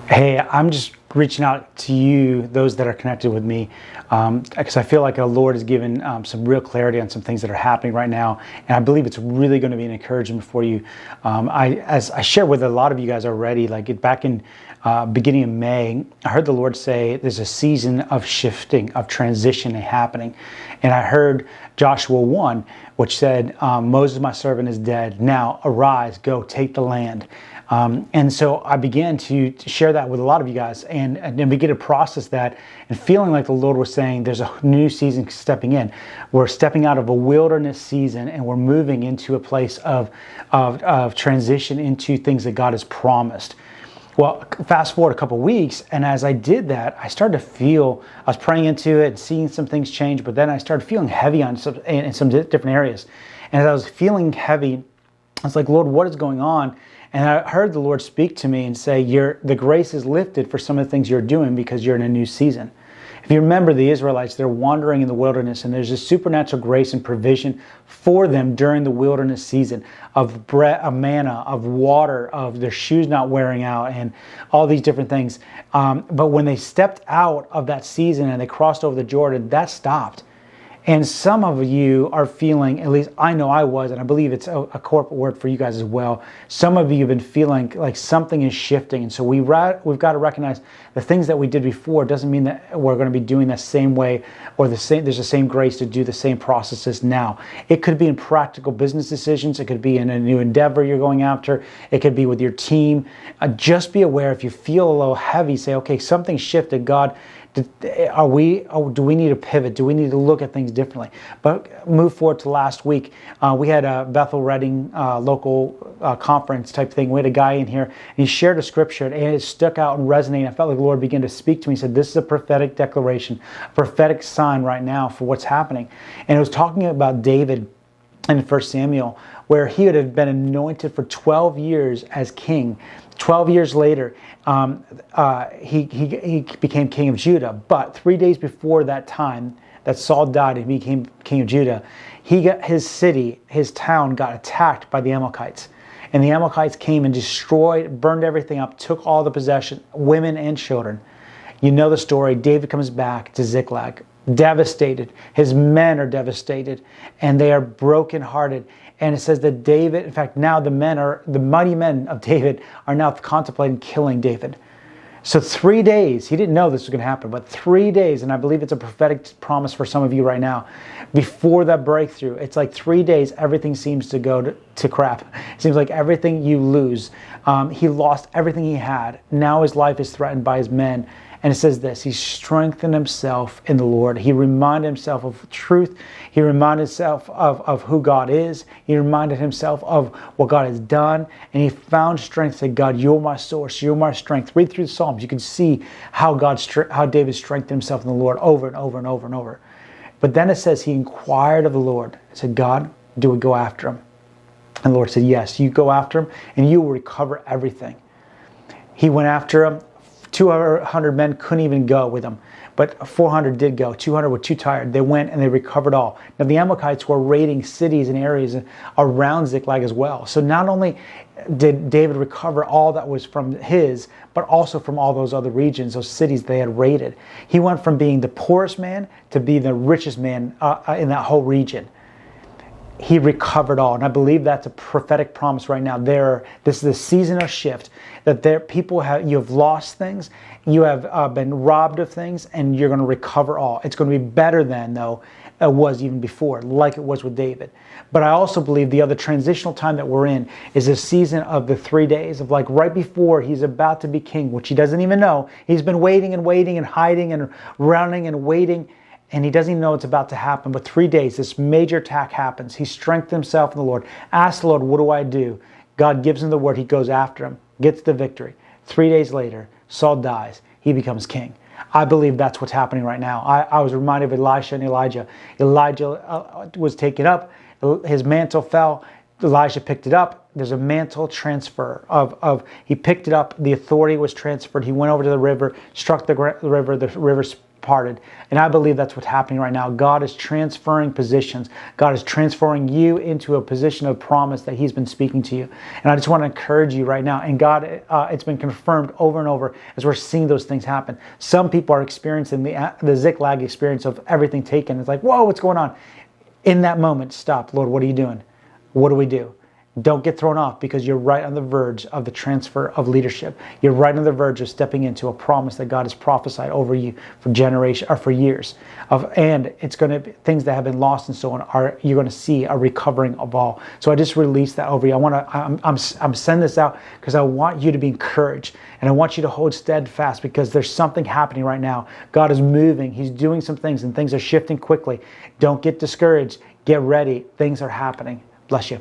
Hey, I'm just reaching out to you, those that are connected with me, because I feel like the Lord has given some real clarity on some things that are happening right now, and I believe it's really going to be an encouragement for you. As I shared with a lot of you guys already, back in beginning of May, I heard the Lord say there's a season of shifting, of transition happening, and I heard Joshua 1, which said, Moses, my servant, is dead. Now arise, go, take the land. And so I began to share that with a lot of you guys and then begin to process that and feeling like the Lord was saying there's a new season stepping in. We're stepping out of a wilderness season and we're moving into a place of transition into things that God has promised. Well, fast forward a couple weeks, and as I did that, I started to feel, I was praying into it, seeing some things change, but then I started feeling heavy in some different areas. And as I was feeling heavy, I was like, Lord, what is going on? And I heard the Lord speak to me and say, the grace is lifted for some of the things you're doing because you're in a new season. If you remember the Israelites, they're wandering in the wilderness, and there's a supernatural grace and provision for them during the wilderness season of bread, of manna, of water, of their shoes not wearing out, and all these different things. But when they stepped out of that season and they crossed over the Jordan, that stopped. And some of you are feeling, at least I know I was, and I believe it's a corporate word for you guys as well. Some of you have been feeling like something is shifting. And so we've got to recognize the things that we did before doesn't mean that we're going to be doing the same way or there's the same grace to do the same processes now. It could be in practical business decisions. It could be in a new endeavor you're going after. It could be with your team. Just be aware if you feel a little heavy, say, okay, something shifted. God, do we need to pivot? Do we need to look at things differently? But move forward to last week. We had a Bethel Reading local conference type thing. We had a guy in here, and he shared a scripture, and it stuck out and resonated. I felt like the Lord began to speak to me. He said, this is a prophetic declaration, a prophetic sign right now for what's happening. And it was talking about David in 1 Samuel, where he had been anointed for 12 years as king. 12 years later, he became king of Judah. But 3 days before that time that Saul died and became king of Judah, his town got attacked by the Amalekites. And the Amalekites came and destroyed, burned everything up, took all the possession, women and children. You know the story. David comes back to Ziklag, devastated. His men are devastated, and they are brokenhearted. And it says that David, in fact, now the mighty men of David are now contemplating killing David. So 3 days, he didn't know this was going to happen, but 3 days, and I believe it's a prophetic promise for some of you right now, before that breakthrough, it's like 3 days, everything seems to go to crap. It seems like everything you lose. He lost everything he had. Now his life is threatened by his men. And it says this, he strengthened himself in the Lord. He reminded himself of truth. He reminded himself of who God is. He reminded himself of what God has done. And he found strength, said, God, you're my source. You're my strength. Read through the Psalms. You can see how David strengthened himself in the Lord over and over and over and over. But then it says he inquired of the Lord. He said, God, do we go after him? And the Lord said, yes, you go after him and you will recover everything. He went after him. 200 men couldn't even go with him, but 400 did go. 200 were too tired. They went and they recovered all. Now the Amalekites were raiding cities and areas around Ziklag as well. So not only did David recover all that was from his, but also from all those other regions, those cities they had raided. He went from being the poorest man to being the richest man in that whole region. He recovered all. And I believe that's a prophetic promise right now. This is the season of shift, that you have lost things, you have been robbed of things, and you're going to recover all. It's going to be better than, though, it was even before, like it was with David. But I also believe the other transitional time that we're in is a season of the 3 days of like right before he's about to be king, which he doesn't even know. He's been waiting and waiting and hiding and running and waiting, and he doesn't even know it's about to happen. But 3 days, this major attack happens. He strengthened himself in the Lord. Asked the Lord, what do I do? God gives him the word. He goes after him, gets the victory. 3 days later, Saul dies. He becomes king. I believe that's what's happening right now. I was reminded of Elisha and Elijah. Elijah was taken up. His mantle fell. Elijah picked it up. There's a mantle transfer he picked it up. The authority was transferred. He went over to the river, struck the river. The river departed. And I believe that's what's happening right now. God is transferring positions. God is transferring you into a position of promise that He's been speaking to you. And I just want to encourage you right now. And God, it's been confirmed over and over as we're seeing those things happen. Some people are experiencing the Ziklag experience of everything taken. It's like, whoa, what's going on? In that moment, stop. Lord, what are you doing? What do we do? Don't get thrown off, because you're right on the verge of the transfer of leadership. You're right on the verge of stepping into a promise that God has prophesied over you for generation or for years. And it's going to be things that have been lost and so on. You're going to see a recovering of all. So I just released that over you. I'm sending this out because I want you to be encouraged, and I want you to hold steadfast, because there's something happening right now. God is moving. He's doing some things, and things are shifting quickly. Don't get discouraged. Get ready. Things are happening. Bless you.